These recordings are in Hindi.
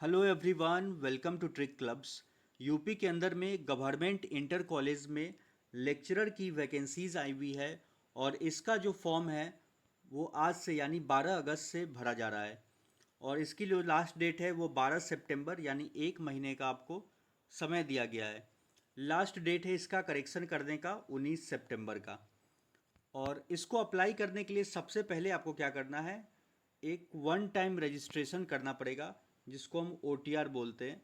Hello everyone, welcome to trick clubs. UP के अंदर में गवर्नमेंट इंटर कॉलेज में लेक्चरर की वैकेंसीज आई हुई है और इसका जो फॉर्म है वो आज से यानी 12 अगस्त से भरा जा रहा है और इसकी जो लास्ट डेट है वो 12 सितंबर यानी एक महीने का आपको समय दिया गया है। लास्ट डेट है इसका करेक्शन करने का 19 सितंबर का। और इसको अप्लाई करने के लिए सबसे पहले आपको क्या करना है, एक वन टाइम रजिस्ट्रेशन करना पड़ेगा जिसको हम OTR बोलते हैं।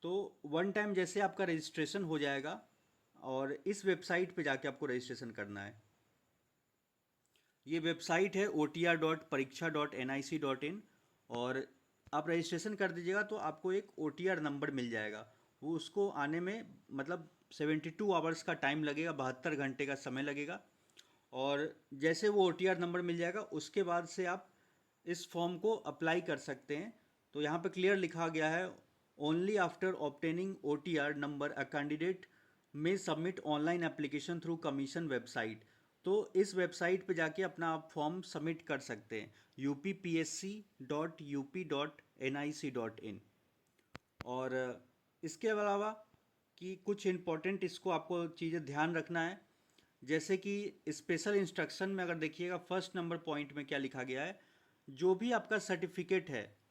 तो वन टाइम जैसे आपका रजिस्ट्रेशन हो जाएगा और इस वेबसाइट पे जाके आपको रजिस्ट्रेशन करना है। ये वेबसाइट है otr.pariksha.nic.in और आप रजिस्ट्रेशन कर दीजिएगा तो आपको एक OTR नंबर मिल जाएगा। वो उसको आने में मतलब 72 आवर्स का टाइम लगेगा, 72 घंटे का समय लगेगा। और जैसे वो OTR नंबर मिल जाएगा उसके बाद से आप इस फॉर्म को अप्लाई कर सकते हैं। तो यहाँ पे क्लियर लिखा गया है, only after obtaining OTR number a candidate may submit online application through commission website. तो इस वेबसाइट पे जाके अपना आप फॉर्म सबमिट कर सकते हैं uppsc.up.nic.in। और इसके अलावा कि कुछ इम्पोर्टेंट इसको आपको चीज़ें ध्यान रखना है, जैसे कि स्पेशल इंस्ट्रक्शन में अगर देखिएगा फर्स्ट नंबर पॉइंट में क्या लिखा गया है, जो भी आपका सर्टिफिकेट है,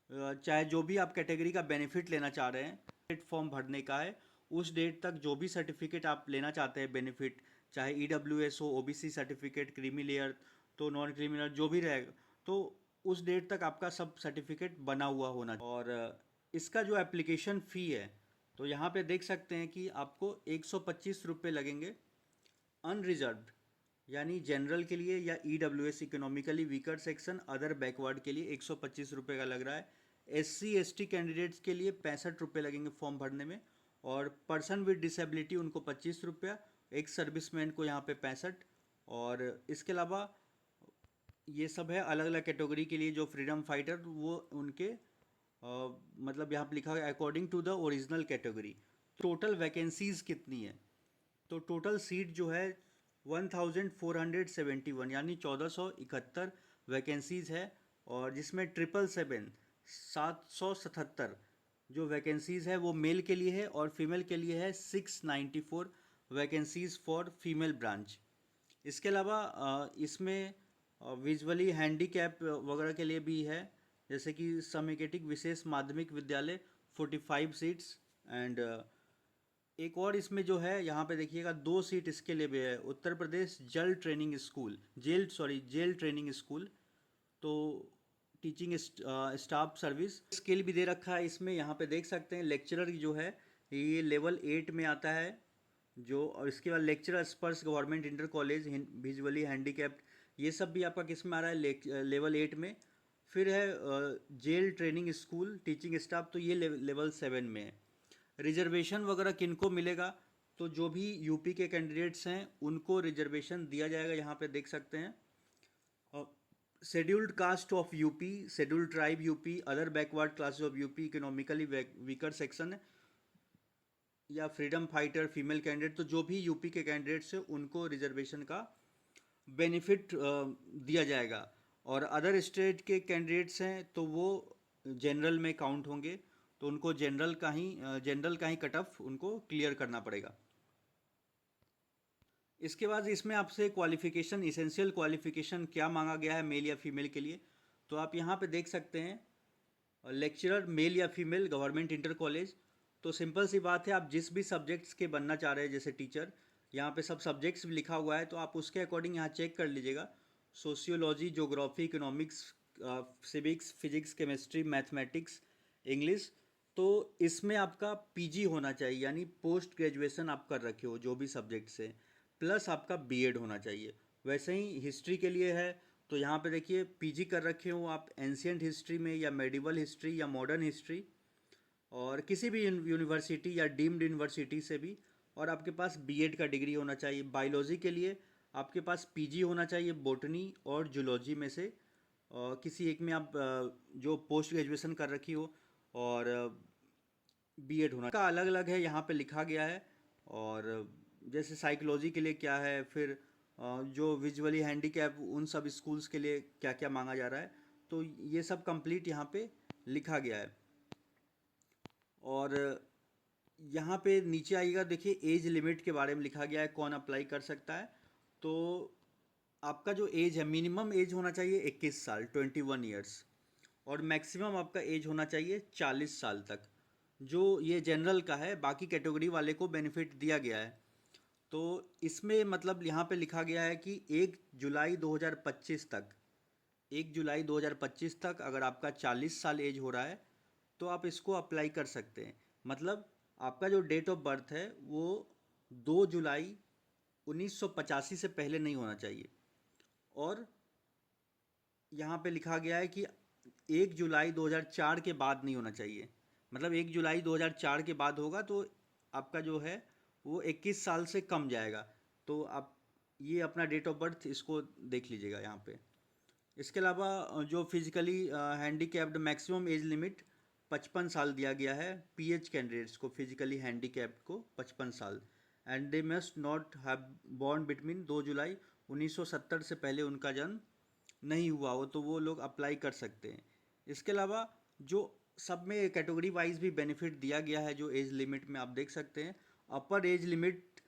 चाहे जो भी आप कैटेगरी का बेनिफिट लेना चाह रहे हैं, डेट फॉर्म भरने का है उस डेट तक जो भी सर्टिफिकेट आप लेना चाहते हैं बेनिफिट, चाहे EWS हो, OBC सर्टिफिकेट, क्रीमी लेयर तो नॉन क्रीमिनल जो भी रहेगा, तो उस डेट तक आपका सब सर्टिफिकेट बना हुआ होना। और इसका जो एप्लीकेशन फ़ी है तो यहाँ पे देख सकते हैं कि आपको 125 रुपये लगेंगे। अनरिजर्व्ड यानी जनरल के लिए या EWS economically weaker section other backward के लिए 125 रुपये का लग रहा है। SC ST कैंडिडेट्स के लिए 65 रुपये लगेंगे फॉर्म भरने में। और पर्सन विद डिसेबिलिटी उनको 25 रुपया, एक सर्विसमैन को यहाँ पे 65। और इसके अलावा ये सब है अलग अलग कैटेगरी के लिए, जो फ्रीडम फाइटर वो उनके मतलब यहाँ पे लिखा है according to the original category. Total vacancies कितनी है, तो टोटल सीट जो है 1471 यानी 1471 वैकेंसीज है। और जिसमें 777 जो वैकेंसीज है वो मेल के लिए है और फीमेल के लिए है 694 वैकेंसीज फॉर फीमेल ब्रांच। इसके अलावा इसमें विजुअली हैंडीकैप वगैरह के लिए भी है, जैसे कि समेकिटिक विशेष माध्यमिक विद्यालय 45 सीट्स। एंड एक और इसमें जो है यहाँ पे देखिएगा 2 सीट इसके लिए भी है, Uttar Pradesh jail training school. तो टीचिंग स्टाफ सर्विस स्किल भी दे रखा है इसमें। यहाँ पे देख सकते हैं लेक्चरर जो है ये लेवल 8 में आता है जो, और इसके बाद लेक्चरर स्पर्श government inter college visually handicapped, ये सब भी आपका किस में आ रहा है, लेवल 8 में। फिर है jail training school teaching staff, तो ये लेवल 7 में है। रिजर्वेशन वगैरह किनको मिलेगा, तो जो भी यूपी के कैंडिडेट्स हैं उनको रिजर्वेशन दिया जाएगा। यहाँ पे देख सकते हैं scheduled caste of UP, scheduled tribe UP, other backward classes of UP, economically weaker section या फ्रीडम फाइटर फीमेल कैंडिडेट, तो जो भी यूपी के कैंडिडेट्स हैं उनको रिजर्वेशन का बेनिफिट दिया जाएगा। और अदर स्टेट के कैंडिडेट्स हैं तो वो जनरल में काउंट होंगे, तो उनको जनरल का ही कट ऑफ उनको क्लियर करना पड़ेगा। इसके बाद इसमें आपसे क्वालिफिकेशन, इसेंशियल क्वालिफिकेशन क्या मांगा गया है मेल या फीमेल के लिए, तो आप यहाँ पे देख सकते हैं लेक्चरर मेल या फीमेल गवर्नमेंट इंटर कॉलेज। तो सिंपल सी बात है, आप जिस भी सब्जेक्ट्स के बनना चाह रहे हैं जैसे टीचर, यहाँ पे सब सब्जेक्ट्स भी लिखा हुआ है तो आप उसके अकॉर्डिंग यहाँ चेक कर लीजिएगा। Sociology, geography, economics, civics, physics, chemistry, mathematics, English. तो इसमें आपका PG होना चाहिए यानी पोस्ट ग्रेजुएशन आप कर रखे हो जो भी सब्जेक्ट से, प्लस आपका B.Ed होना चाहिए। वैसे ही हिस्ट्री के लिए है तो यहाँ पे देखिए PG कर रखे हो आप एंशियंट हिस्ट्री में या मेडिवल हिस्ट्री या मॉडर्न हिस्ट्री, और किसी भी यूनिवर्सिटी या डीम्ड यूनिवर्सिटी से भी, और आपके पास B.Ed का डिग्री होना चाहिए। बायोलॉजी के लिए आपके पास PG होना चाहिए बोटनी और जूलॉजी में से किसी एक में आप जो पोस्ट ग्रेजुएशन कर रखी हो, और B.Ed होना का अलग अलग है यहाँ पे लिखा गया है। और जैसे साइकोलॉजी के लिए क्या है, फिर जो विजुअली हैंडीकैप उन सब स्कूल्स के लिए क्या क्या मांगा जा रहा है, तो ये सब कंप्लीट यहाँ पे लिखा गया है। और यहाँ पे नीचे आइएगा, देखिए एज लिमिट के बारे में लिखा गया है कौन अप्लाई कर सकता है। तो आपका जो एज है, मिनिमम एज होना चाहिए 21 साल 21 ईयर्स, और मैक्सिमम आपका एज होना चाहिए 40 साल तक। जो ये जनरल का है, बाकी कैटेगरी वाले को बेनिफिट दिया गया है। तो इसमें मतलब यहाँ पे लिखा गया है कि 1 जुलाई 2025 तक, 1 जुलाई 2025 तक अगर आपका 40 साल एज हो रहा है तो आप इसको अप्लाई कर सकते हैं। मतलब आपका जो डेट ऑफ बर्थ है वो 2 जुलाई 1985 से पहले नहीं होना चाहिए। और यहाँ पे लिखा गया है कि 1 जुलाई 2004 के बाद नहीं होना चाहिए। मतलब 1 जुलाई 2004 के बाद होगा तो आपका जो है वो 21 साल से कम जाएगा। तो आप ये अपना डेट ऑफ बर्थ इसको देख लीजिएगा यहाँ पे। इसके अलावा जो physically handicapped, maximum age limit 55 साल दिया गया है पीएच कैंडिडेट्स को, फिजिकली हैंडीकैप्ड को 55 साल। And they must not have born between 2 जुलाई 1970 से पहले उनका जन्म नहीं हुआ हो, तो वो लोग अप्लाई कर सकते हैं। इसके अलावा जो सब में कैटेगरी वाइज भी बेनिफिट दिया गया है जो एज लिमिट में आप देख सकते हैं। Upper age limit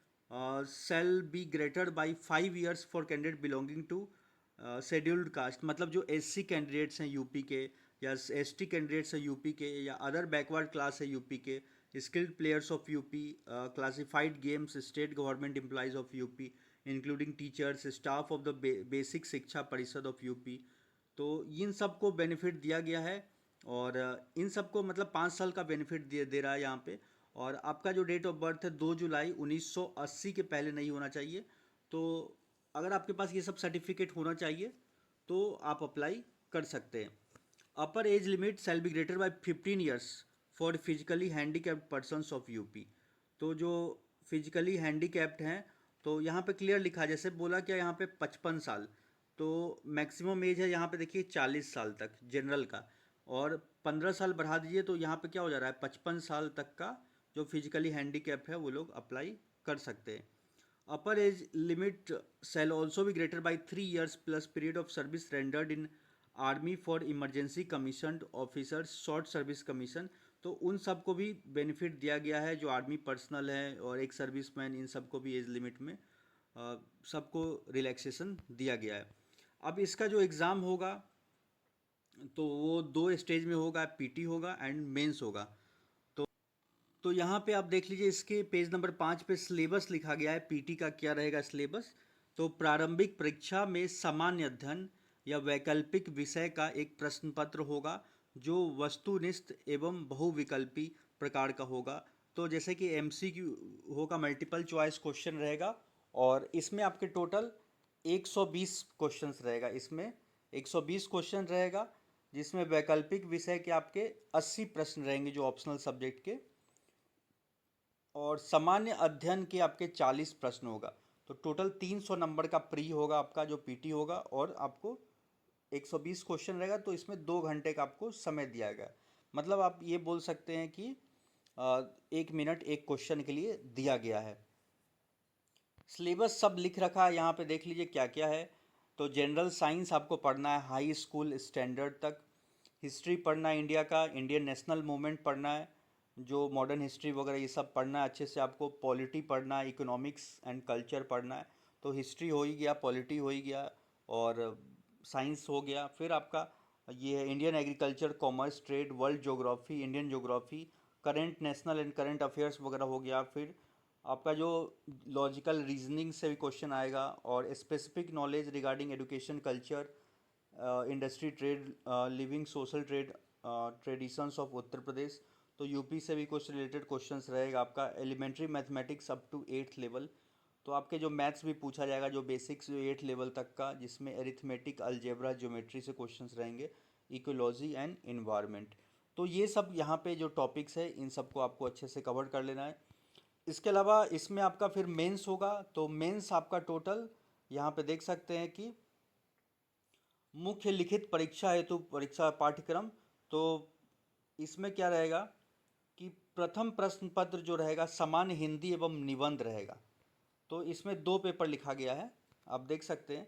shall be greater by 5 years for candidate belonging to scheduled caste. मतलब जो एससी कैंडिडेट्स हैं यूपी के, या एसटी कैंडिडेट्स हैं यूपी के, या अदर बैकवर्ड क्लास है यूपी के, skilled players of UP, classified games, state government employees of UP including teachers, staff of the basic शिक्षा परिषद ऑफ यूपी। तो इन सबको बेनिफिट दिया गया है। और इन सबको मतलब 5 साल का बेनिफिट दे रहा है यहाँ पे। और आपका जो डेट ऑफ बर्थ है 2 जुलाई 1980 के पहले नहीं होना चाहिए। तो अगर आपके पास ये सब सर्टिफिकेट होना चाहिए तो आप अप्लाई कर सकते हैं। Upper age limit shall be greater by 15 years for physically handicapped persons of UP. तो जो फिजिकली हैंडीकैप्ड हैं तो यहाँ पे क्लियर लिखा है, जैसे बोला क्या यहाँ पे 55 साल, तो मैक्सिमम एज है यहाँ पे देखिए 40 साल तक जनरल का, और 15 साल बढ़ा दीजिए तो यहाँ पे क्या हो जा रहा है 55 साल तक का जो फिजिकली हैंडीकैप है वो लोग अप्लाई कर सकते हैं। Upper age limit shall also be greater by 3 years plus period of service rendered in army for emergency commission officers short service commission. तो उन सबको भी बेनिफिट दिया गया है जो आर्मी पर्सनल है और एक सर्विसमैन, इन सबको भी एज लिमिट में सबको रिलैक्सेशन दिया गया है। अब इसका जो एग्ज़ाम होगा तो वो 2 स्टेज में होगा, पीटी होगा एंड मेंस होगा। तो यहाँ पे आप देख लीजिए, इसके पेज नंबर 5 पे सिलेबस लिखा गया है पीटी का क्या रहेगा सिलेबस। तो प्रारंभिक परीक्षा में सामान्य अध्ययन या वैकल्पिक विषय का एक प्रश्न पत्र होगा जो वस्तुनिष्ठ एवं बहुविकल्पी प्रकार का होगा। तो जैसे कि एमसीक्यू होगा, मल्टीपल चॉइस क्वेश्चन रहेगा, और इसमें आपके टोटल 120 क्वेश्चंस रहेगा। इसमें 120 क्वेश्चन रहेगा जिसमें वैकल्पिक विषय के आपके 80 प्रश्न रहेंगे जो ऑप्शनल सब्जेक्ट के, और सामान्य अध्ययन के आपके 40 प्रश्न होगा। तो टोटल 300 नंबर का प्री होगा आपका जो पीटी होगा, और आपको 120 क्वेश्चन रहेगा। तो इसमें 2 घंटे का आपको समय दिया गया। मतलब आप ये बोल सकते हैं कि 1 मिनट एक क्वेश्चन के लिए दिया गया है। सिलेबस सब लिख रखा है यहाँ पे, देख लीजिए क्या क्या है। तो जनरल साइंस आपको पढ़ना है हाई स्कूल स्टैंडर्ड तक। हिस्ट्री पढ़ना है इंडिया का, इंडियन नेशनल मूवमेंट पढ़ना है, जो मॉडर्न हिस्ट्री वगैरह ये सब पढ़ना है अच्छे से। आपको पॉलिटी पढ़ना है, इकोनॉमिक्स एंड कल्चर पढ़ना है। तो हिस्ट्री हो ही गया, पॉलिटी हो ही गया, और साइंस हो गया। फिर आपका ये है Indian agriculture, commerce, trade, world geography, Indian geography, current national and current affairs वगैरह हो गया। फिर आपका जो लॉजिकल रीजनिंग से भी क्वेश्चन आएगा, और specific knowledge regarding education, culture, industry, trade, living, social trade, traditions of Uttar Pradesh. तो यूपी से भी कुछ रिलेटेड क्वेश्चंस रहेगा आपका। Elementary mathematics up to 8th level. तो आपके जो मैथ्स भी पूछा जाएगा जो बेसिक्स जो 8th लेवल तक का, जिसमें एरिथमेटिक, अलजेब्रा, ज्योमेट्री से क्वेश्चंस रहेंगे, इकोलॉजी एंड इन्वायरमेंट। तो ये सब यहाँ पे जो टॉपिक्स है इन सबको आपको अच्छे से कवर कर लेना है। इसके अलावा इसमें आपका फिर मेंस होगा। तो मेंस आपका टोटल यहाँ पे देख सकते हैं कि मुख्य लिखित परीक्षा हेतु परीक्षा पाठ्यक्रम। तो इसमें क्या रहेगा कि प्रथम प्रश्न पत्र जो रहेगा सामान्य हिंदी एवं निबंध रहेगा। तो इसमें 2 पेपर लिखा गया है, आप देख सकते हैं।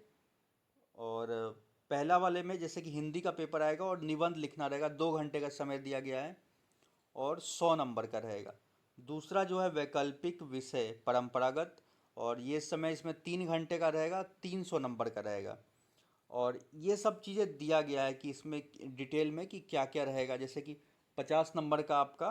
और पहला वाले में जैसे कि हिंदी का पेपर आएगा और निबंध लिखना रहेगा, 2 घंटे का समय दिया गया है। और 100 नंबर का रहेगा। दूसरा जो है वैकल्पिक विषय परंपरागत, और ये समय इसमें 3 घंटे का रहेगा, 300 नंबर का रहेगा। और ये सब चीज़ें दिया गया है कि इसमें डिटेल में कि क्या क्या रहेगा। जैसे कि 50 नंबर का आपका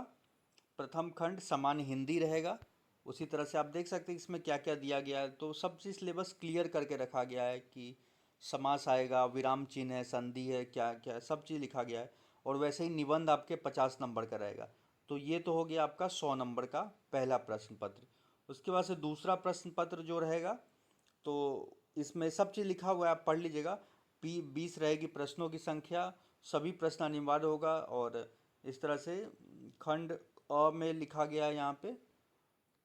प्रथम खंड सामान्य हिंदी रहेगा। उसी तरह से आप देख सकते हैं इसमें क्या क्या दिया गया है, तो सब चीज़ सिलेबस क्लियर करके रखा गया है कि समास आएगा, विराम चिन्ह है, संधि है, क्या क्या सब चीज़ लिखा गया है। और वैसे ही निबंध आपके 50 नंबर का रहेगा। तो ये तो हो गया आपका 100 नंबर का पहला प्रश्न पत्र। उसके बाद से दूसरा प्रश्न पत्र जो रहेगा, तो इसमें सब चीज़ लिखा हुआ है, आप पढ़ लीजिएगा। 20 रहेगी प्रश्नों की संख्या, सभी प्रश्न अनिवार्य होगा। और इस तरह से खंड अ में लिखा गया है यहाँ पे,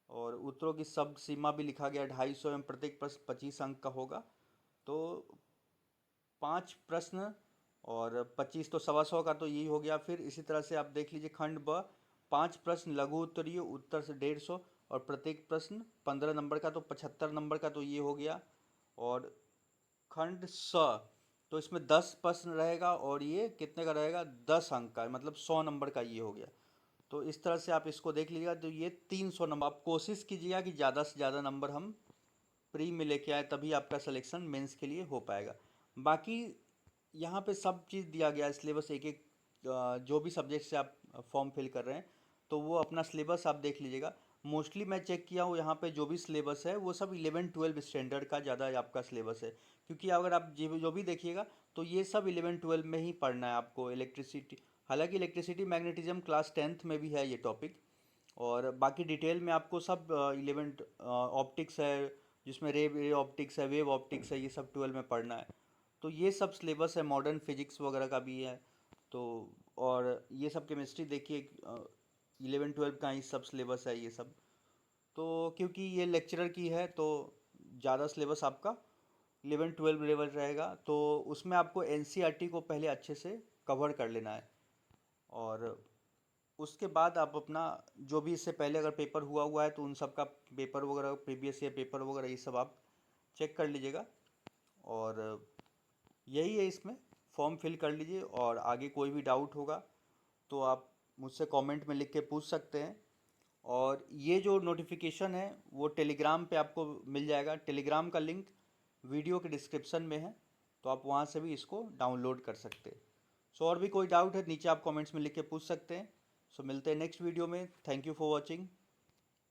और उत्तरों की शब्द सीमा भी लिखा गया है 250 एवं प्रत्येक प्रश्न 25 अंक का होगा। तो 5 प्रश्न और 25 तो 125 का, तो यही हो गया। फिर इसी तरह से आप देख लीजिए खंड ब, 5 प्रश्न लघु उत्तरीय, उत्तर से 150, और प्रत्येक प्रश्न 15 नंबर का, तो 75 नंबर का, तो ये हो गया। और खंड स, तो इसमें 10 प्रश्न रहेगा, और ये कितने का रहेगा, 10 अंक का, मतलब 100 नंबर का ये हो गया। तो इस तरह से आप इसको देख लीजिएगा। तो ये 300 नंबर, आप कोशिश कीजिएगा कि ज़्यादा से ज़्यादा नंबर हम प्री में लेके आए, तभी आपका सिलेक्शन मेंस के लिए हो पाएगा। बाकी यहाँ पे सब चीज़ दिया गया है, सिलेबस एक एक जो भी सब्जेक्ट से आप फॉर्म फिल कर रहे हैं, तो वो अपना सिलेबस आप देख लीजिएगा। मोस्टली मैं चेक किया हूँ यहाँ पे जो भी सिलेबस है वो सब 11-12 स्टैंडर्ड का ज़्यादा आपका सिलेबस है। क्योंकि अगर आप जो भी देखिएगा तो ये सब 11-12 में ही पढ़ना है आपको। इलेक्ट्रिसिटी, हालांकि इलेक्ट्रिसिटी मैग्नेटिज्म क्लास 10th में भी है ये टॉपिक। और बाकी डिटेल में आपको सब 11 ऑप्टिक्स है, जिसमें रे ऑप्टिक्स है, वेव ऑप्टिक्स है, ये सब 12 में पढ़ना है। तो ये सब सिलेबस है, मॉडर्न फिजिक्स वगैरह का भी है। तो और ये सब केमिस्ट्री देखिए, 11-12 का ही सब सिलेबस है ये सब। तो क्योंकि ये लेक्चरर की है, तो ज़्यादा सिलेबस आपका 11-12 लेवल रहेगा। तो उसमें आपको एनसीईआरटी को पहले अच्छे से कवर कर लेना है। और उसके बाद आप अपना जो भी इससे पहले अगर पेपर हुआ हुआ है तो उन सब का पेपर वगैरह, प्रीवियस ईयर पेपर वगैरह, ये सब आप चेक कर लीजिएगा। और यही है, इसमें फॉर्म फिल कर लीजिए। और आगे कोई भी डाउट होगा तो आप मुझसे कमेंट में लिख के पूछ सकते हैं। और ये जो नोटिफिकेशन है वो टेलीग्राम पे आपको मिल जाएगा। टेलीग्राम का लिंक वीडियो के डिस्क्रिप्शन में है, तो आप वहाँ से भी इसको डाउनलोड कर सकते हैं। सो और भी कोई डाउट है नीचे आप कमेंट्स में लिख के पूछ सकते हैं। सो मिलते हैं नेक्स्ट वीडियो में। Thank you for watching.